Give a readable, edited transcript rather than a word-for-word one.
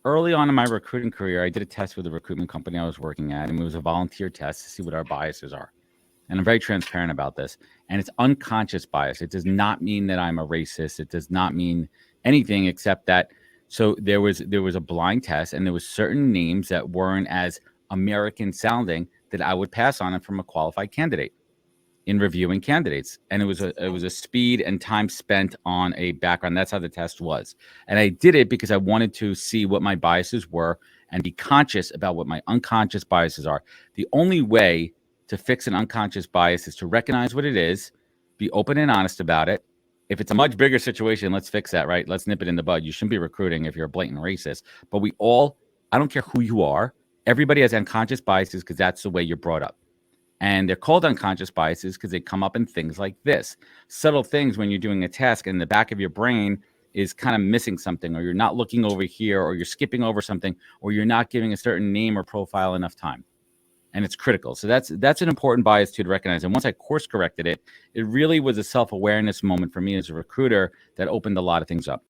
early on in my recruiting career, I did a test with a recruitment company I was working at, and it was a volunteer test to see what our biases are. And I'm very transparent about this. And it's unconscious bias. It does not mean that I'm a racist. It does not mean anything except that. So there was a blind test, and there was certain names that weren't as American sounding that I would pass on it from a qualified candidate in reviewing candidates. And it was a speed and time spent on a background. That's how the test was. And I did it because I wanted to see what my biases were and be conscious about what my unconscious biases are. The only way to fix an unconscious bias is to recognize what it is, be open and honest about it. If it's a much bigger situation, let's fix that, right? Let's nip it in the bud. You shouldn't be recruiting if you're a blatant racist. But I don't care who you are, everybody has unconscious biases because that's the way you're brought up. And they're called unconscious biases because they come up in things like this. Subtle things when you're doing a task and the back of your brain is kind of missing something, or you're not looking over here, or you're skipping over something, or you're not giving a certain name or profile enough time. And it's critical. So that's an important bias to recognize. And once I course corrected it, it really was a self-awareness moment for me as a recruiter that opened a lot of things up.